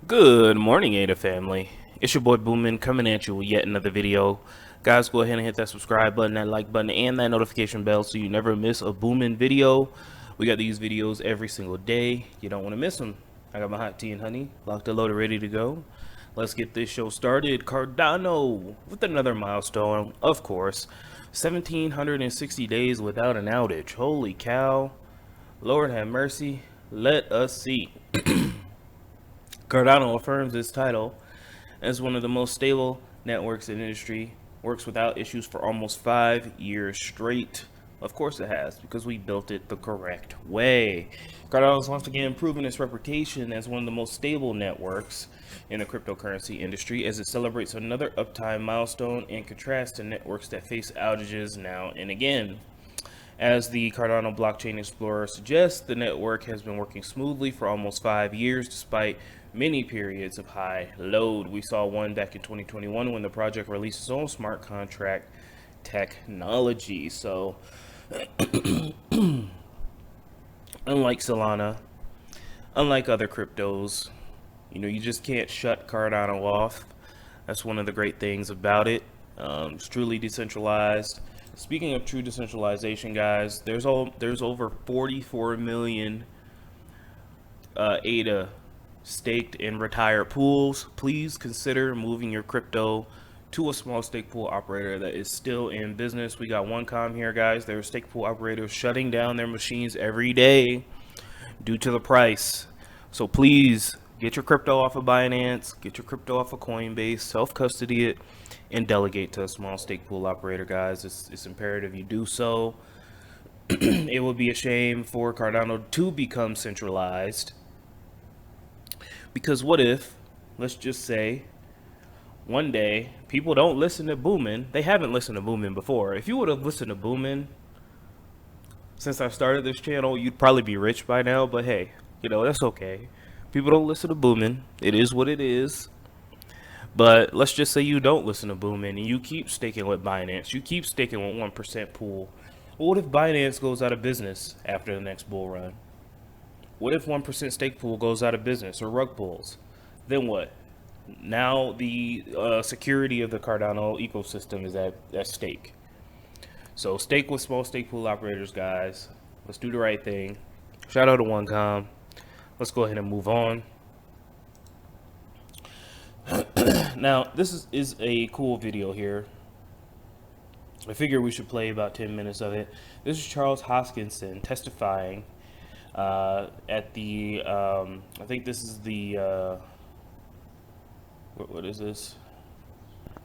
Good morning, Ada family. It's your boy Boomin coming at you with yet another video. Guys, go ahead and hit that subscribe button, that like button, and that notification bell so you never miss a Boomin video. We got these videos every single day. You don't want to miss them. I got my hot tea and honey locked and loaded, ready to go. Let's get this show started. Cardano with another milestone, of course. 1,760 days without an outage. Holy cow. Lord have mercy. Let us see. Cardano affirms its title as one of the most stable networks in the industry, works without issues for almost 5 years straight. Of course it has, because we built it the correct way. Cardano has once again proven its reputation as one of the most stable networks in the cryptocurrency industry as it celebrates another uptime milestone in contrast to networks that face outages now and again. As the Cardano Blockchain Explorer suggests, the network has been working smoothly for almost 5 years despite many periods of high load. We saw one back in 2021 when the project released its own smart contract technology. So, unlike Solana, unlike other cryptos, you just can't shut Cardano off. That's one of the great things about it. It's truly decentralized. Speaking of true decentralization, guys, there's over 44 million ADA staked in retired pools. Please consider moving your crypto to a small stake pool operator that is still in business. We got OneCom here, guys. There are stake pool operators shutting down their machines every day due to the price. So please get your crypto off of Binance, get your crypto off of Coinbase, self-custody it, and delegate to a small stake pool operator, guys. It's imperative you do so. It would be a shame for Cardano to become centralized, because what if, let's just say, one day people don't listen to Boomin. They haven't listened to Boomin before. If you would have listened to Boomin since I started this channel, you'd probably be rich by now. But hey, that's okay. People don't listen to Boomin. It is what it is. But let's just say you don't listen to Boomin and you keep staking with Binance. You keep staking with 1% pool. Well, what if Binance goes out of business after the next bull run? What if 1% stake pool goes out of business, or rug pools? Then what? Now the security of the Cardano ecosystem is at stake. So stake with small stake pool operators, guys. Let's do the right thing. Shout out to OneCom. Let's go ahead and move on. Now, this is a cool video here. I figure we should play about 10 minutes of it. This is Charles Hoskinson testifying at the, I think this is the, what is this?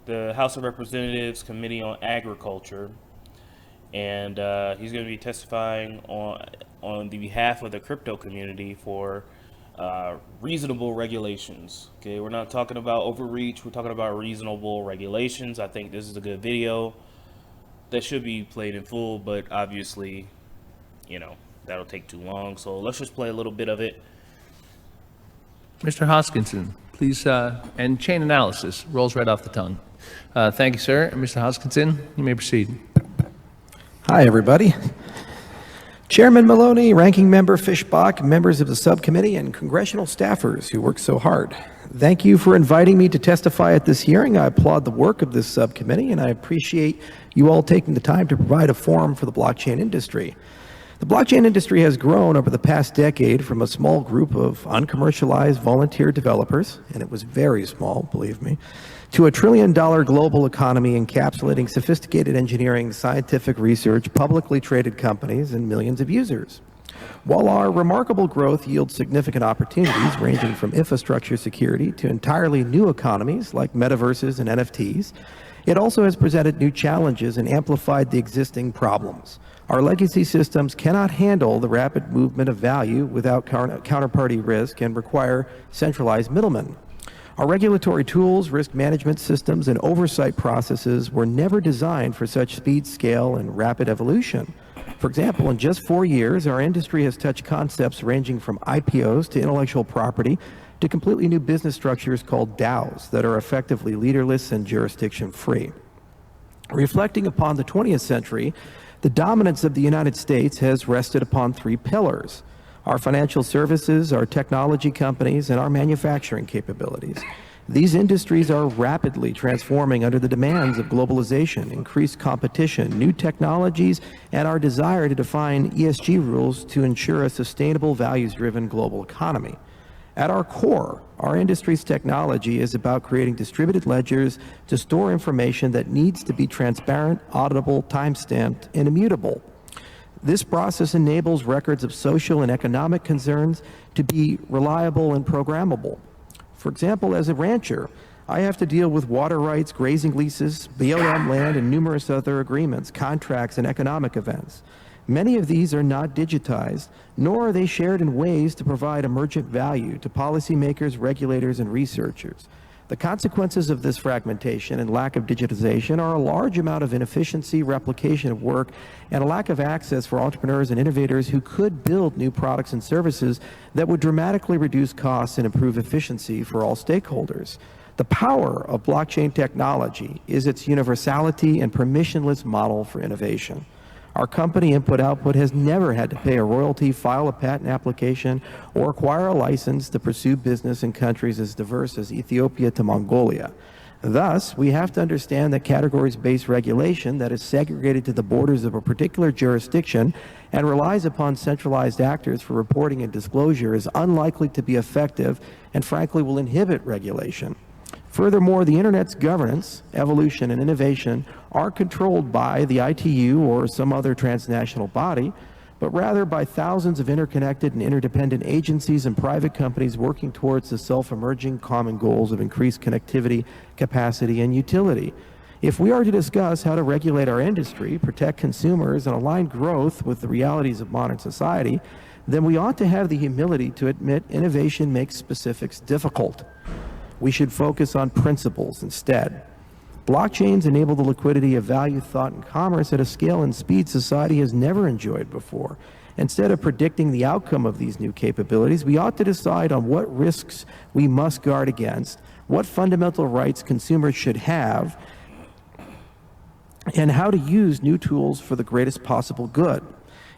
The House of Representatives Committee on Agriculture. And he's going to be testifying on the behalf of the crypto community for reasonable regulations. Okay, we're not talking about overreach. We're talking about reasonable regulations. I think this is a good video that should be played in full, but obviously, that'll take too long. So let's just play a little bit of it. Mr. Hoskinson, please, and chain analysis rolls right off the tongue. Thank you, sir. Mr. Hoskinson, you may proceed. Hi, everybody. Chairman Maloney, Ranking Member Fishbach, members of the subcommittee, and congressional staffers who work so hard. Thank you for inviting me to testify at this hearing. I applaud the work of this subcommittee, and I appreciate you all taking the time to provide a forum for the blockchain industry. The blockchain industry has grown over the past decade from a small group of uncommercialized volunteer developers, and it was very small, believe me, to a $1 trillion global economy encapsulating sophisticated engineering, scientific research, publicly traded companies, and millions of users. While our remarkable growth yields significant opportunities ranging from infrastructure security to entirely new economies like metaverses and NFTs, it also has presented new challenges and amplified the existing problems. Our legacy systems cannot handle the rapid movement of value without counterparty risk and require centralized middlemen. Our regulatory tools, risk management systems, and oversight processes were never designed for such speed, scale, and rapid evolution. For example, in just 4 years, our industry has touched concepts ranging from IPOs to intellectual property to completely new business structures called DAOs that are effectively leaderless and jurisdiction-free. Reflecting upon the 20th century, the dominance of the United States has rested upon 3 pillars. our financial services, our technology companies, and our manufacturing capabilities. These industries are rapidly transforming under the demands of globalization, increased competition, new technologies, and our desire to define ESG rules to ensure a sustainable, values-driven global economy. At our core, our industry's technology is about creating distributed ledgers to store information that needs to be transparent, auditable, time-stamped, and immutable. This process enables records of social and economic concerns to be reliable and programmable. For example, as a rancher, I have to deal with water rights, grazing leases, BLM land, and numerous other agreements, contracts, and economic events. Many of these are not digitized, nor are they shared in ways to provide emergent value to policymakers, regulators, and researchers. The consequences of this fragmentation and lack of digitization are a large amount of inefficiency, replication of work, and a lack of access for entrepreneurs and innovators who could build new products and services that would dramatically reduce costs and improve efficiency for all stakeholders. The power of blockchain technology is its universality and permissionless model for innovation. Our company, Input Output, has never had to pay a royalty, file a patent application, or acquire a license to pursue business in countries as diverse as Ethiopia to Mongolia. Thus, we have to understand that categories-based regulation that is segregated to the borders of a particular jurisdiction and relies upon centralized actors for reporting and disclosure is unlikely to be effective and, frankly, will inhibit regulation. Furthermore, the Internet's governance, evolution, and innovation aren't controlled by the ITU or some other transnational body, but rather by thousands of interconnected and interdependent agencies and private companies working towards the self-emerging common goals of increased connectivity, capacity, and utility. If we are to discuss how to regulate our industry, protect consumers, and align growth with the realities of modern society, then we ought to have the humility to admit innovation makes specifics difficult. We should focus on principles instead. Blockchains enable the liquidity of value, thought, and commerce at a scale and speed society has never enjoyed before. Instead of predicting the outcome of these new capabilities, we ought to decide on what risks we must guard against, what fundamental rights consumers should have, and how to use new tools for the greatest possible good.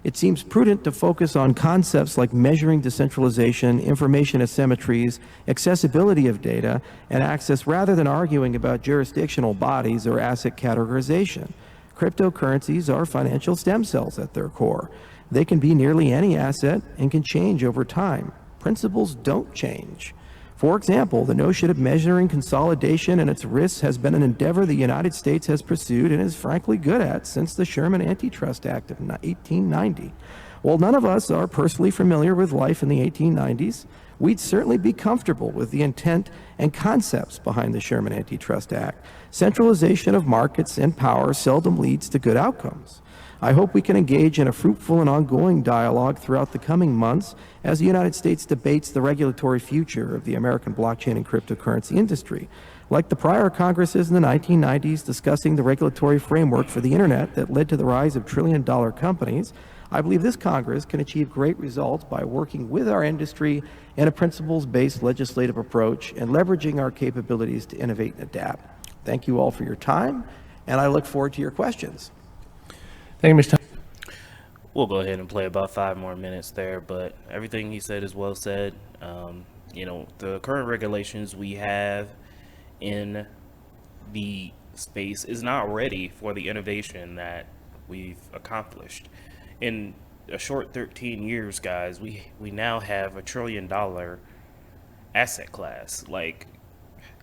It seems prudent to focus on concepts like measuring decentralization, information asymmetries, accessibility of data, and access rather than arguing about jurisdictional bodies or asset categorization. Cryptocurrencies are financial stem cells at their core. They can be nearly any asset and can change over time. Principles don't change. For example, the notion of measuring consolidation and its risks has been an endeavor the United States has pursued and is frankly good at since the Sherman Antitrust Act of 1890. While none of us are personally familiar with life in the 1890s, we'd certainly be comfortable with the intent and concepts behind the Sherman Antitrust Act. Centralization of markets and power seldom leads to good outcomes. I hope we can engage in a fruitful and ongoing dialogue throughout the coming months as the United States debates the regulatory future of the American blockchain and cryptocurrency industry. Like the prior Congresses in the 1990s discussing the regulatory framework for the Internet that led to the rise of trillion-dollar companies, I believe this Congress can achieve great results by working with our industry in a principles-based legislative approach and leveraging our capabilities to innovate and adapt. Thank you all for your time, and I look forward to your questions. Thank you, Mr. We'll go ahead and play about 5 more minutes there, but everything he said is well said. The current regulations we have in the space is not ready for the innovation that we've accomplished. In a short 13 years, guys, we now have $1 trillion asset class. Like,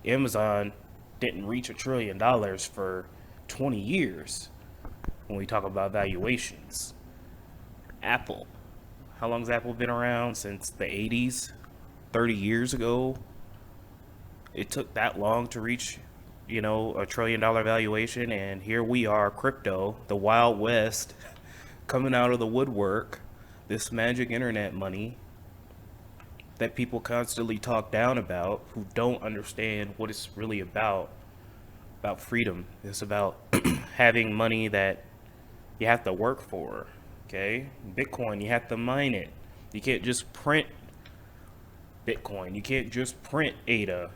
Amazon didn't reach $1 trillion for 20 years when we talk about valuations. Apple, how long has Apple been around? Since the 80s, 30 years ago. It took that long to reach, a $1 trillion valuation, and here we are, crypto, the Wild West, coming out of the woodwork, this magic internet money that people constantly talk down about, who don't understand what it's really about freedom. It's about having money that you have to work for, okay? Bitcoin, you have to mine it. You can't just print Bitcoin. You can't just print ADA.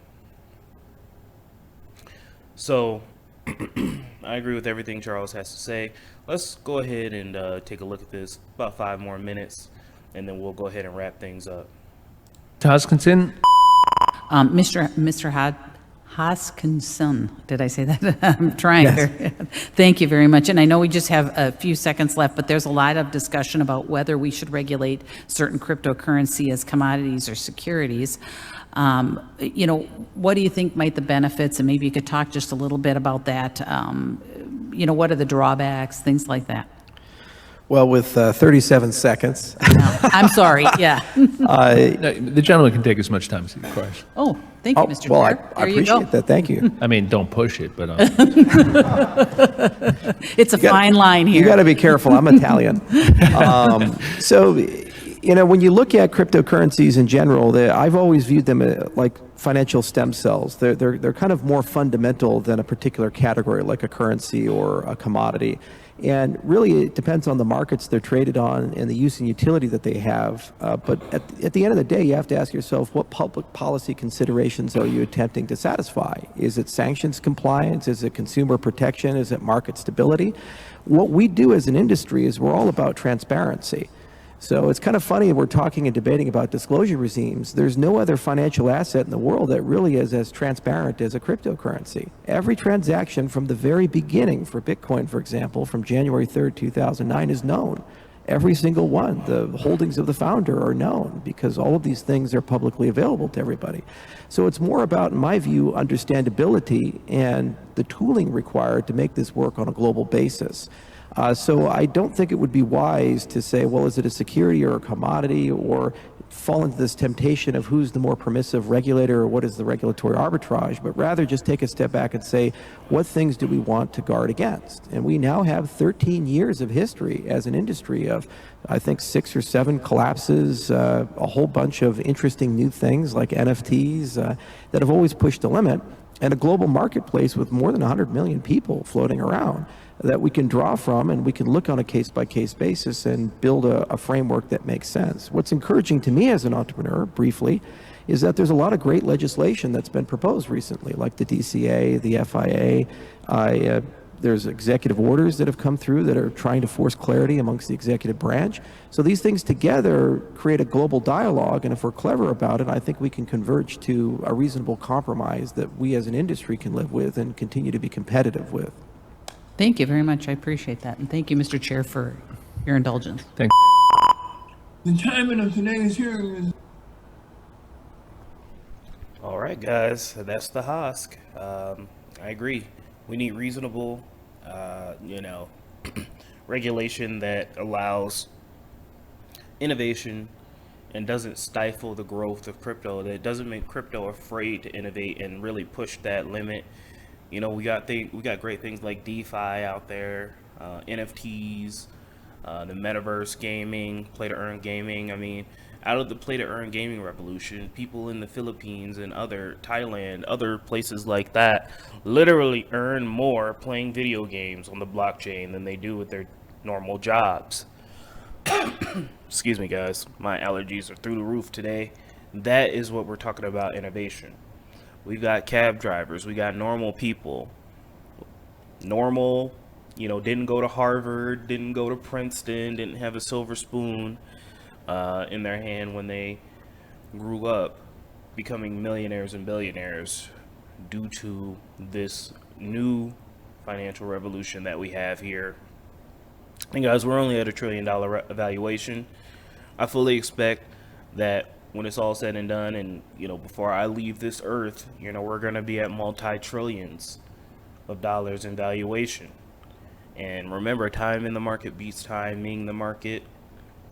So, I agree with everything Charles has to say. Let's go ahead and take a look at this, about 5 more minutes. and then we'll go ahead and wrap things up. Hoskinson? Mr. Hoskinson, did I say that? I'm trying. Thank you very much. And I know we just have a few seconds left, but there's a lot of discussion about whether we should regulate certain cryptocurrency as commodities or securities. What do you think might the benefits, and maybe you could talk just a little bit about that. What are the drawbacks, things like that? Well, with 37 seconds, No, I'm sorry, yeah. No, the gentleman can take as much time as he requires. Oh, thank you, Mr. well, Chair. I There you go. appreciate that. Thank you. I mean, don't push it, but It's a fine line You here. got to be careful. I'm Italian. So, when you look at cryptocurrencies in general, I've always viewed them like financial stem cells. They're kind of more fundamental than a particular category, like a currency or a commodity. And really, it depends on the markets they're traded on and the use and utility that they have. But at the end of the day, you have to ask yourself, what public policy considerations are you attempting to satisfy? Is it sanctions compliance? Is it consumer protection? Is it market stability? What we do as an industry is we're all about transparency. So it's kind of funny we're talking and debating about disclosure regimes. There's no other financial asset in the world that really is as transparent as a cryptocurrency. Every transaction from the very beginning for Bitcoin, for example, from January 3rd, 2009 is known. Every single one. The holdings of the founder are known because all of these things are publicly available to everybody. So it's more about, in my view, understandability and the tooling required to make this work on a global basis. So I don't think it would be wise to say, well, is it a security or a commodity, or fall into this temptation of who's the more permissive regulator or what is the regulatory arbitrage, but rather just take a step back and say, what things do we want to guard against? And we now have 13 years of history as an industry of, I think, 6 or 7 collapses, a whole bunch of interesting new things like NFTs that have always pushed the limit, and a global marketplace with more than 100 million people floating around that we can draw from, and we can look on a case-by-case basis and build a framework that makes sense. What's encouraging to me as an entrepreneur, briefly, is that there's a lot of great legislation that's been proposed recently, like the DCA, the FIA. There's executive orders that have come through that are trying to force clarity amongst the executive branch. So these things together create a global dialogue, and if we're clever about it, I think we can converge to a reasonable compromise that we as an industry can live with and continue to be competitive with. Thank you very much. I appreciate that. And thank you, Mr. Chair, for your indulgence. thank The timing of today's hearing is All right, guys, that's the Hosk. I agree. We need reasonable, regulation that allows innovation and doesn't stifle the growth of crypto, that doesn't make crypto afraid to innovate and really push that limit. We got great things like DeFi out there, NFTs, the metaverse gaming, play to earn gaming. I mean, out of the play to earn gaming revolution, people in the Philippines and Thailand, other places like that, literally earn more playing video games on the blockchain than they do with their normal jobs. Excuse me, guys. My allergies are through the roof today. That is what we're talking about, innovation. We got cab drivers. We got normal people. Normal, didn't go to Harvard, didn't go to Princeton, didn't have a silver spoon in their hand when they grew up, becoming millionaires and billionaires due to this new financial revolution that we have here. And guys, we're only at $1 trillion evaluation. I fully expect that when it's all said and done, and before I leave this earth, we're going to be at multi-trillions of dollars in valuation. And remember, time in the market beats timing the market.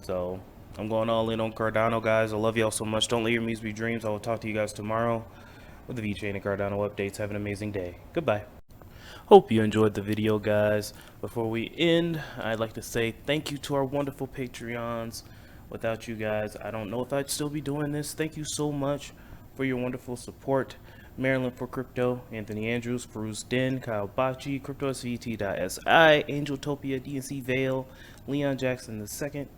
So I'm going all in on Cardano, guys. I love y'all so much. Don't let your memes be dreams. I will talk to you guys tomorrow with the Vechain and Cardano updates. Have an amazing day. Goodbye. Hope you enjoyed the video, guys. Before we end, I'd like to say thank you to our wonderful Patreons. Without you guys, I don't know if I'd still be doing this. Thank you so much for your wonderful support. Maryland for Crypto, Anthony Andrews, Feruz Den, Kyle Bachi, CryptoSVT.si, Angeltopia, DNC Vale, Leon Jackson II,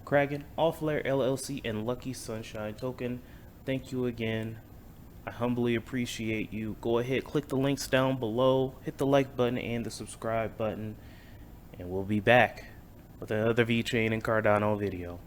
Kragan, Allflare LLC, and Lucky Sunshine Token. Thank you again. I humbly appreciate you. Go ahead, click the links down below, hit the like button and the subscribe button, and we'll be back with another Vechain and Cardano video.